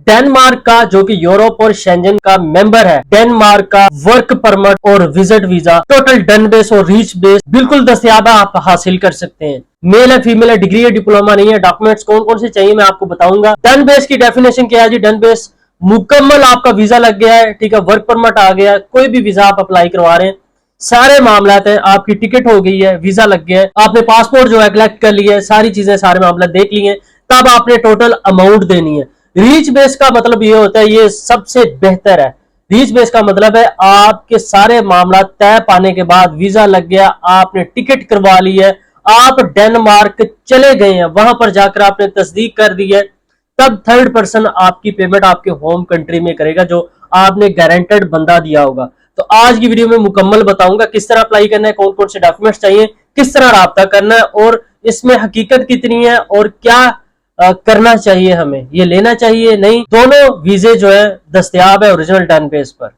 Denmark का जो कि यूरोप और शेंजन का मेंबर है, डेनमार्क का वर्क परमिट और visit visa total done base और रीच बेस बिल्कुल दस्तयाब है, आप हासिल कर सकते हैं। मेल है, फीमेल है, डिग्री है, डिप्लोमा नहीं है। डॉक्यूमेंट्स कौन कौन से चाहिए मैं आपको बताऊंगा। डन बेस की डेफिनेशन क्या है जी? डन बेस मुकम्मल आपका वीजा लग गया है, ठीक है, वर्क परमिट आ गया है, कोई भी वीजा आप अप्लाई करवा रहे हैं, सारे मामला हैं, आपकी टिकट हो गई है, वीजा लग गया है, आपने पासपोर्ट जो है कलेक्ट कर लिया है, सारी चीजें सारे मामला देख लिए, तब आपने टोटल अमाउंट देनी है। रीच बेस का मतलब ये होता है, ये सबसे बेहतर है। रीच बेस का मतलब है आपके सारे मामला तय पाने के बाद वीजा लग गया, आपने टिकट करवा ली है, आप डेनमार्क चले गए हैं, वहां पर जाकर आपने तस्दीक कर दी है, तब थर्ड पर्सन आपकी पेमेंट आपके होम कंट्री में करेगा, जो आपने गारंटेड बंदा दिया होगा। तो आज की वीडियो में मुकम्मल बताऊंगा किस तरह अप्लाई करना है, कौन कौन से डॉक्यूमेंट्स चाहिए, किस तरह राब्ता करना है, और इसमें हकीकत कितनी है और क्या करना चाहिए, हमें ये लेना चाहिए नहीं। दोनों वीजे जो है दस्तयाब है ओरिजिनल डन बेस पर।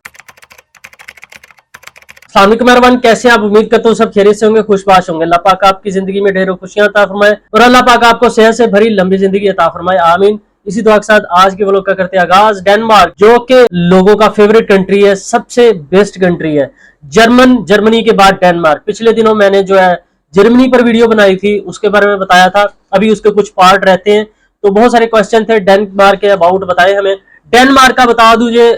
मेहरबान, कैसे आप? उम्मीद करता हूँ सब खैरियत से होंगे, खुशबाश होंगे। अल्लाह पाक आपकी जिंदगी में ढेरों खुशियां अता फरमाए और अल्लाह पाक आपको सेहत से भरी लंबी जिंदगी अता फरमाए, आमीन। इसी दुआ के साथ आज के व्लॉग का करते हैं आगाज। डेनमार्क जो कि लोगों का फेवरेट कंट्री है, सबसे बेस्ट कंट्री है। जर्मनी के बाद डेनमार्क। पिछले दिनों मैंने जो है जर्मनी पर वीडियो बनाई थी, उसके बारे में बताया था, अभी उसके कुछ पार्ट रहते हैं। तो बहुत सारे क्वेश्चन थे डेनमार्क के अबाउट, बताए हमें। डेनमार्क का बता दूं, ये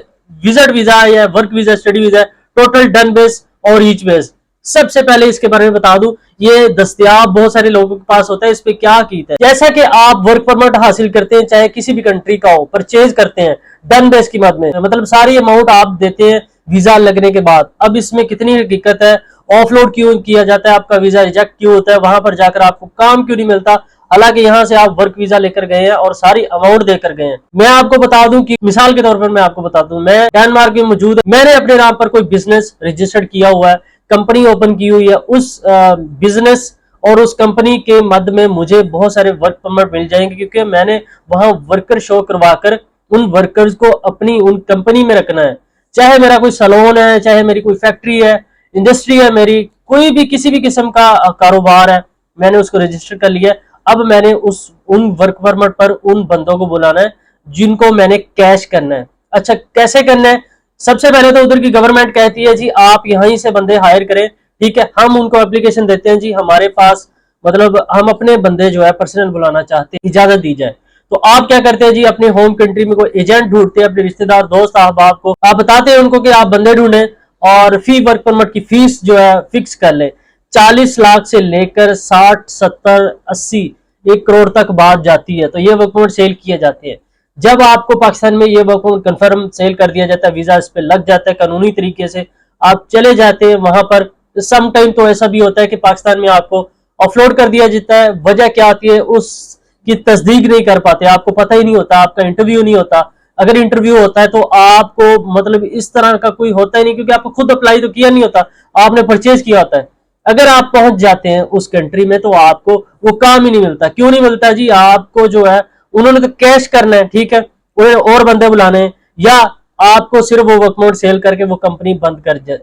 विजिट वीजा या work visa, study visa, total done base और रीच बेस। सबसे पहले इसके बारे में बता दूं, ये दस्तयाब बहुत सारे लोगों के पास होता है। इस पे क्या कीता है, जैसा कि आप वर्क परमिट हासिल करते हैं, चाहे किसी भी कंट्री का हो, परचेज करते हैं डन बेस की मद में, मतलब सारी अमाउंट आप देते हैं वीजा लगने के बाद। अब इसमें कितनी हकीकत है, ऑफलोड क्यों किया जाता है, आपका वीजा रिजेक्ट क्यों होता है, वहां पर जाकर आपको काम क्यों नहीं मिलता, हालांकि यहां से आप वर्क वीजा लेकर गए हैं और सारी अमाउंट देकर गए हैं। मैं आपको बता दूं कि मिसाल के तौर पर मैं आपको बता दूं, मैं डेनमार्क में मौजूद, मैंने अपने नाम पर कोई बिजनेस रजिस्टर्ड किया हुआ है, कंपनी ओपन की हुई है, उस बिजनेस और उस कंपनी के मद में मुझे बहुत सारे वर्क परमिट मिल जाएंगे, क्योंकि मैंने वहां वर्कर शो करवाकर उन वर्कर्स को अपनी उन कंपनी में रखना है। चाहे मेरा कोई सलोन है, चाहे मेरी कोई फैक्ट्री है, इंडस्ट्री है, मेरी कोई भी किसी भी किस्म का कारोबार है, मैंने उसको रजिस्टर कर लिया। अब मैंने उन वर्क परमिट पर उन बंदों को बुलाना है जिनको मैंने कैश करना है। अच्छा, कैसे करना है? सबसे पहले तो उधर की गवर्नमेंट कहती है जी आप यहीं से बंदे हायर करें, ठीक है। हम उनको एप्लीकेशन देते हैं जी हमारे पास, मतलब हम अपने बंदे जो है पर्सनल बुलाना चाहते हैं, इजाजत दी जाए। तो आप क्या करते हैं जी, अपने होम कंट्री में कोई एजेंट ढूंढते हैं, अपने रिश्तेदार दोस्त अहबाब को आप बताते हैं उनको कि आप बंदे ढूंढें, और फी वर्क परमिट की फीस जो है फिक्स कर ले। 40 लाख से लेकर 60, 70, 80, 1 करोड़ तक बात जाती है। तो ये वर्क परमिट सेल किए जाते हैं। जब आपको पाकिस्तान में ये वर्क परमिट कंफर्म सेल कर दिया जाता है, वीजा इस पे लग जाता है कानूनी तरीके से, आप चले जाते हैं वहां पर। सम टाइम तो ऐसा भी होता है कि पाकिस्तान में आपको ऑफलोड कर दिया जाता है। वजह क्या आती है, उसकी तस्दीक नहीं कर पाते, आपको पता ही नहीं होता, आपका इंटरव्यू नहीं होता। अगर इंटरव्यू होता है तो आपको मतलब इस तरह का कोई होता ही नहीं, क्योंकि आपको खुद अप्लाई तो किया नहीं होता, आपने परचेज किया होता है। अगर आप पहुंच जाते हैं उस कंट्री में तो आपको वो काम ही नहीं मिलता। क्यों नहीं मिलता जी? आपको जो है उन्होंने तो कैश करना है, ठीक है, उन्हें और बंदे बुलाने हैं, या आपको सिर्फ वो वर्क परमिट सेल करके वो कंपनी बंद कर जाए।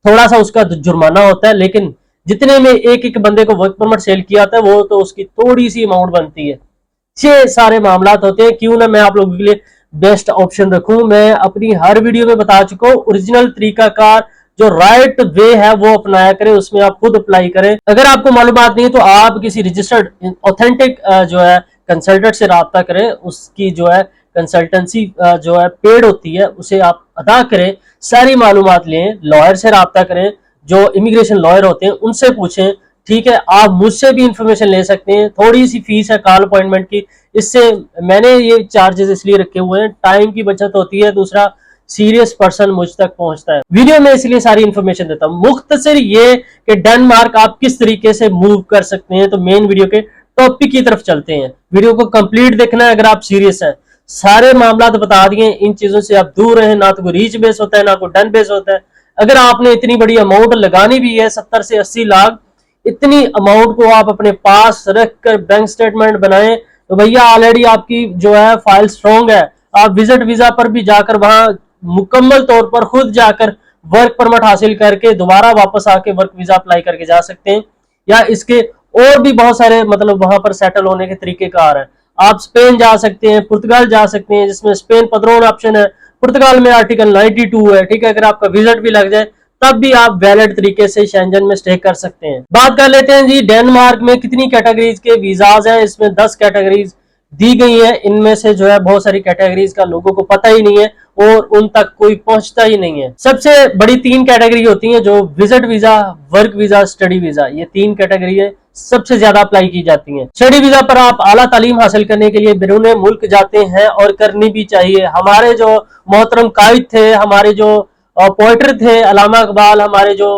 थोड़ा सा उसका जुर्माना होता है, लेकिन जितने में एक एक बंदे को वर्क परमिट सेल किया होता है वो तो उसकी थोड़ी सी अमाउंट बनती है। ये सारे मामला होते हैं। क्यों ना मैं आप लोगों के लिए बेस्ट ऑप्शन रखूं। मैं अपनी हर वीडियो में बता चुका हूं, ओरिजिनल तरीकाकार जो राइट वे है वो अपनाया करें, उसमें आप खुद अप्लाई करें। अगर आपको मालूमात नहीं है तो आप किसी रजिस्टर्ड ऑथेंटिक जो है कंसल्टेंट से रब्ता करें, उसकी जो है कंसल्टेंसी जो है पेड होती है उसे आप अदा करें, सारी मालूमात लें, लॉयर से रब्ता करें, जो इमिग्रेशन लॉयर होते हैं उनसे पूछें, ठीक है। आप मुझसे भी इंफॉर्मेशन ले सकते हैं, थोड़ी सी फीस है कॉल अपॉइंटमेंट की, इससे मैंने ये चार्जेस इसलिए रखे हुए हैं, टाइम की बचत होती है, दूसरा सीरियस पर्सन मुझ तक पहुंचता है। वीडियो में इसलिए सारी इंफॉर्मेशन देता हूं। मुख्तसर ये कि डेनमार्क आप किस तरीके से मूव कर सकते हैं। तो मेन वीडियो के टॉपिक की तरफ चलते हैं, वीडियो को कंप्लीट देखना है अगर आप सीरियस हैं। सारे मामला तो बता दिए, इन चीजों से आप दूर रहें, ना तो कोई रीच बेस होता है ना कोई डन बेस होता है। अगर आपने इतनी बड़ी अमाउंट लगानी भी है 70 से 80 लाख, इतनी अमाउंट को आप अपने पास रखकर बैंक स्टेटमेंट बनाएं तो भैया ऑलरेडी आपकी जो है फाइल स्ट्रॉन्ग है। आप विजिट वीजा पर भी जाकर वहां मुकम्मल तौर पर खुद जाकर वर्क परमिट हासिल करके दोबारा वापस आके वर्क वीजा अप्लाई करके जा सकते हैं, या इसके और भी बहुत सारे मतलब वहां पर सेटल होने के तरीके कार है। आप स्पेन जा सकते हैं, पुर्तगाल जा सकते हैं, जिसमें स्पेन पद्रोन ऑप्शन है, पुर्तगाल में आर्टिकल 92 है, ठीक है। अगर आपका विजिट भी लग जाए तब भी आप वैलिड तरीके से शेंजन में स्टे कर सकते हैं। बात कर लेते हैं जी डेनमार्क में कितनी कैटेगरीज के वीजाज हैं। इसमें 10 कैटेगरीज दी गई है। इनमें से जो है बहुत सारी कैटेगरीज का लोगों को पता ही नहीं है और उन तक कोई पहुंचता ही नहीं है। सबसे बड़ी 3 कैटेगरी होती हैं, जो visit visa, work visa, study visa. ये 3 कैटेगरी है सबसे ज्यादा अप्लाई की जाती हैं। स्टडी वीजा पर आप आला तालीम हासिल करने के लिए बैरून मुल्क जाते हैं और करनी भी चाहिए। हमारे जो मोहतरम कायद थे, हमारे जो पोइटर थे, अल्लामा इकबाल, हमारे जो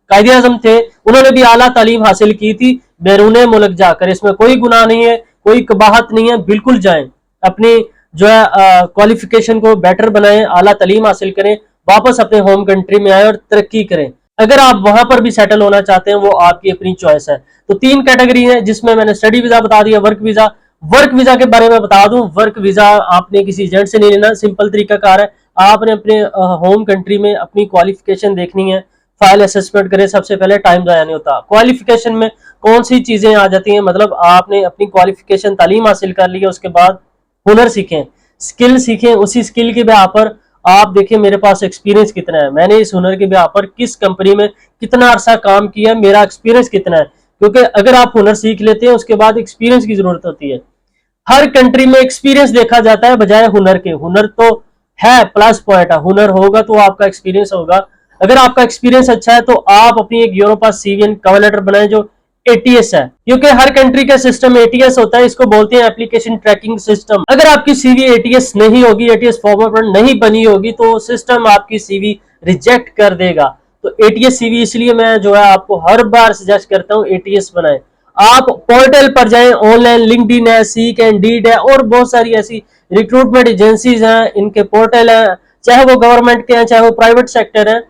कायदे आजम थे, उन्होंने भी आला तालीम हासिल की थी बैरून मुल्क जाकर। इसमें कोई गुनाह नहीं है, कोई कबाहत नहीं है, बिल्कुल जाएं, अपनी जो है क्वालिफिकेशन को बेटर बनाएं, आला तालीम हासिल करें, वापस अपने होम कंट्री में आए और तरक्की करें। अगर आप वहां पर भी सेटल होना चाहते हैं, वो आपकी अपनी चॉइस है। तो 3 कैटेगरी है, जिसमें मैंने स्टडी वीजा बता दिया, वर्क वीजा के बारे में बता दूं। वर्क वीजा आपने किसी एजेंट से नहीं लेना, सिंपल तरीका कार है। आपने अपने होम कंट्री में अपनी क्वालिफिकेशन देखनी है, फाइल असेसमेंट करें। सबसे पहले टाइम जाया नहीं होता। क्वालिफिकेशन में कौन सी चीजें आ जाती हैं, मतलब आपने अपनी क्वालिफिकेशन तालीम हासिल कर ली है, उसके बाद हुनर सीखें, स्किल सीखें। उसी स्किल के बिहार पर आप देखिए मेरे पास एक्सपीरियंस कितना है, मैंने इस हुनर के बिहार पर किस कंपनी में कितना अरसा काम किया, मेरा एक्सपीरियंस कितना है। क्योंकि अगर आप हुनर सीख लेते हैं, उसके बाद एक्सपीरियंस की जरूरत होती है। हर कंट्री में एक्सपीरियंस देखा जाता है बजाय हुनर के। हुनर तो है प्लस पॉइंट है, हुनर होगा तो आपका एक्सपीरियंस होगा। अगर आपका एक्सपीरियंस अच्छा है तो आप अपनी एक यूरोपा सीवी कवर लेटर बनाए जो एटीएस है, क्योंकि हर कंट्री का सिस्टम एटीएस होता है। इसको बोलते हैं एप्लीकेशन ट्रैकिंग सिस्टम। अगर आपकी सीवी एटीएस नहीं होगी, एटीएस फॉर्मेट पर नहीं बनी होगी, तो सिस्टम आपकी सीवी रिजेक्ट कर देगा। तो एटीएस सीवी इसलिए मैं जो है आपको हर बार सजेस्ट करता हूँ एटीएस बनाए। आप पोर्टल पर जाएं, ऑनलाइन लिंक्डइन है, सीक एंड डीड है और बहुत सारी ऐसी रिक्रूटमेंट एजेंसीज हैं, इनके पोर्टल है, चाहे वो गवर्नमेंट के हैं चाहे वो प्राइवेट सेक्टर है।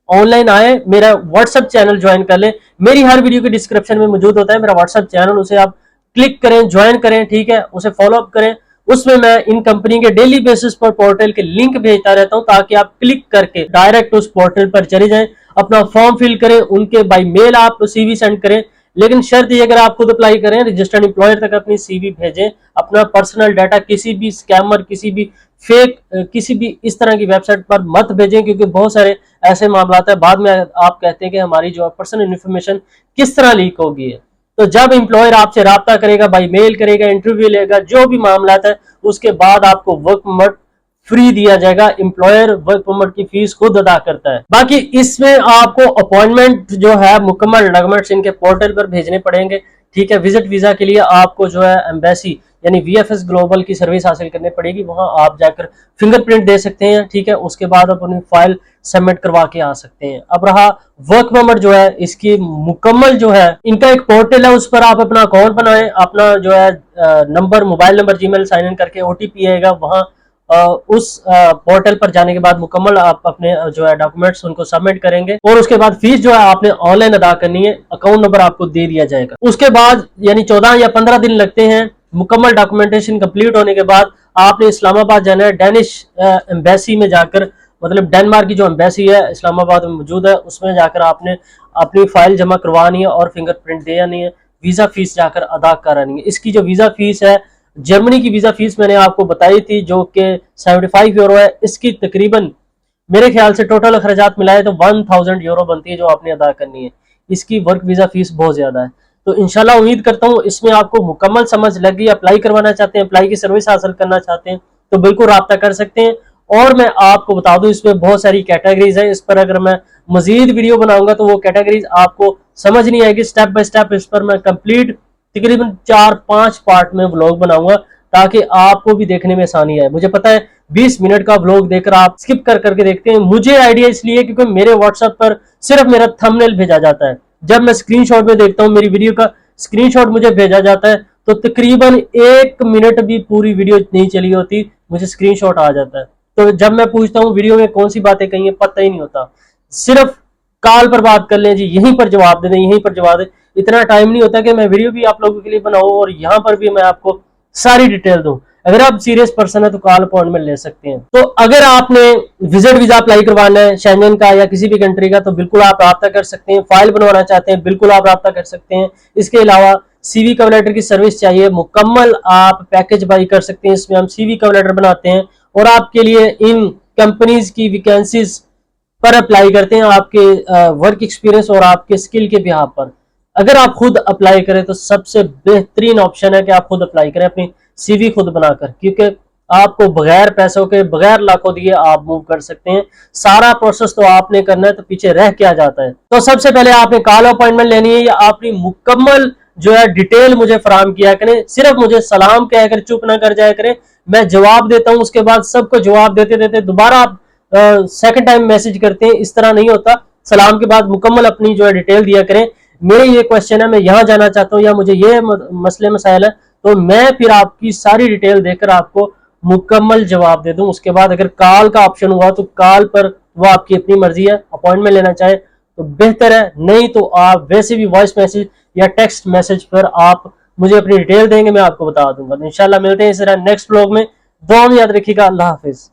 ऑनलाइन आए, मेरा व्हाट्सएप चैनल ज्वाइन कर ले, मेरी हर वीडियो के डिस्क्रिप्शन में मौजूद होता है मेरा व्हाट्सएप चैनल, उसे आप क्लिक करें, ज्वाइन करें, ठीक है, उसे फॉलो अप करें। उसमें मैं इन कंपनी के डेली बेसिस पर पोर्टल के लिंक भेजता रहता हूं, ताकि आप क्लिक करके डायरेक्ट उस पोर्टल पर चले जाएं, अपना फॉर्म फिल करें, उनके बाय मेल आप सीवी सेंड करें। लेकिन शर्त ये, अगर आप खुद अप्लाई करें, रजिस्टर्ड एम्प्लॉयर तक अपनी सीवी भेजें। अपना पर्सनल डाटा किसी भी स्कैमर, किसी भी फेक, किसी भी इस तरह की वेबसाइट पर मत भेजें, क्योंकि बहुत सारे ऐसे मामला है बाद में आप कहते हैं कि हमारी जो पर्सनल इन्फॉर्मेशन किस तरह लीक होगी है। तो जब एम्प्लॉयर आपसे राब्ता करेगा, बाई मेल करेगा, इंटरव्यू लेगा, जो भी मामला है, उसके बाद आपको वर्क परमिट फ्री दिया जाएगा। एम्प्लॉयर वर्क परमिट की फीस खुद अदा करता है। बाकी इसमें आपको अपॉइंटमेंट जो है मुकम्मल डॉक्यूमेंट्स इनके पोर्टल पर भेजने पड़ेंगे, ठीक है। विजिट वीजा के लिए आपको जो है एम्बेसी यानी वीएफएस ग्लोबल की सर्विस हासिल करनी पड़ेगी, वहां आप जाकर फिंगरप्रिंट दे सकते हैं, ठीक है। उसके बाद आप अपनी फाइल सबमिट करवा के आ सकते हैं। अब रहा वर्क परमिट जो है, इसकी मुकम्मल जो है इनका एक पोर्टल है, उस पर आप अपना अकाउंट बनाएं, अपना जो है number, mobile number, Gmail sign in करके ओटीपी आएगा, वहां उस पोर्टल पर जाने के बाद मुकम्मल आप अपने जो है डॉक्यूमेंट्स उनको सबमिट करेंगे और उसके बाद फीस जो है आपने ऑनलाइन अदा करनी है। अकाउंट नंबर आपको दे दिया जाएगा। उसके बाद यानी 14 या 15 दिन लगते हैं मुकम्मल डॉक्यूमेंटेशन कंप्लीट होने के बाद आपने इस्लामाबाद जाना है, डेनिश एम्बेसी में जाकर, मतलब डेनमार्क की जो एम्बेसी है इस्लामाबाद में मौजूद है, उसमें जाकर आपने अपनी फाइल जमा करवानी है और फिंगरप्रिंट देनी है, वीजा फीस जाकर अदा करानी है। इसकी जो वीजा फीस है, जर्मनी की वीजा फीस मैंने आपको बताई थी जो कि 75 यूरो है। इसकी तकरीबन मेरे ख्याल से टोटल अखराजात मिलाए तो 1000 यूरो बनती है जो आपने अदा करनी है। इसकी वर्क वीजा फीस बहुत ज्यादा है। तो इंशाल्लाह उम्मीद करता हूँ इसमें आपको मुकम्मल समझ लगी। अप्लाई करवाना चाहते हैं, अप्लाई की सर्विस हासिल करना चाहते हैं तो बिल्कुल राब्ता कर सकते हैं। और मैं आपको बता दूं इसमें बहुत सारी कैटेगरीज है, इस पर अगर मैं मजीद वीडियो बनाऊंगा तो वो कैटेगरीज आपको समझ नहीं आएगी। स्टेप बाय स्टेप इस पर मैं कंप्लीट तकरीबन 4-5 पार्ट में व्लॉग बनाऊंगा ताकि आपको भी देखने में आसानी आए। मुझे पता है 20 मिनट का व्लॉग देखकर आप स्किप कर करके देखते हैं, मुझे आइडिया इसलिए क्योंकि मेरे व्हाट्सएप पर सिर्फ मेरा थंबनेल भेजा जाता है। जब मैं स्क्रीनशॉट में देखता हूं, मेरी वीडियो का स्क्रीनशॉट मुझे भेजा जाता है तो तकरीबन 1 मिनट भी पूरी वीडियो नहीं चली होती, मुझे स्क्रीनशॉट आ जाता है। तो जब मैं पूछता हूँ वीडियो में कौन सी बातें कही है, पता ही नहीं होता। सिर्फ कॉल पर बात कर लें जी, यहीं पर जवाब दे दें, यहीं पर जवाब दें। इतना टाइम नहीं होता कि मैं वीडियो भी आप लोगों के लिए बनाऊं और यहाँ पर भी मैं आपको सारी डिटेल दूं। अगर आप सीरियस पर्सन है तो कॉल अपॉइंटमेंट ले सकते हैं। तो अगर आपने विजिट वीजा अप्लाई करवाना है शेंजन का या किसी भी कंट्री का तो बिल्कुल आप राब्ता कर सकते हैं। फाइल बनवाना चाहते हैं बिल्कुल आप राब्ता कर सकते हैं। इसके अलावा सीवी कवर लेटर की सर्विस चाहिए, मुकम्मल आप पैकेज बाई कर सकते हैं। इसमें हम सीवी कवर लेटर बनाते हैं और आपके लिए इन कंपनीज की वैकेंसीज पर अप्लाई करते हैं आपके वर्क एक्सपीरियंस और आपके स्किल के बिहाफ पर। अगर आप खुद अप्लाई करें तो सबसे बेहतरीन ऑप्शन है कि आप खुद अप्लाई करें, अपनी सीवी खुद बनाकर, क्योंकि आपको बगैर पैसों के, बगैर लाखों दिए आप मूव कर सकते हैं। सारा प्रोसेस तो आपने करना है, तो पीछे रह क्या जाता है। तो सबसे पहले आपने कॉल अपॉइंटमेंट लेनी है या अपनी मुकम्मल जो है डिटेल मुझे फराम किया करें। सिर्फ मुझे सलाम कहकर चुप ना कर जाया करें, मैं जवाब देता हूं, उसके बाद सबको जवाब देते देते दोबारा आप सेकंड टाइम मैसेज करते हैं, इस तरह नहीं होता। सलाम के बाद मुकम्मल अपनी जो है डिटेल दिया करें। मेरे ये क्वेश्चन है, मैं यहाँ जाना चाहता हूँ या मुझे ये मसले मसाइल है, तो मैं फिर आपकी सारी डिटेल देकर आपको मुकम्मल जवाब दे दूं। उसके बाद अगर कॉल का ऑप्शन हुआ तो कॉल पर वो आपकी अपनी मर्जी है, अपॉइंटमेंट लेना चाहे तो बेहतर है, नहीं तो आप वैसे भी वॉइस मैसेज या टेक्स्ट मैसेज पर आप मुझे अपनी डिटेल देंगे, मैं आपको बता दूंगा। तो इंशाल्लाह मिलते हैं इस तरह नेक्स्ट ब्लॉग में। दुआ में याद रखिएगा। अल्लाह हाफिज।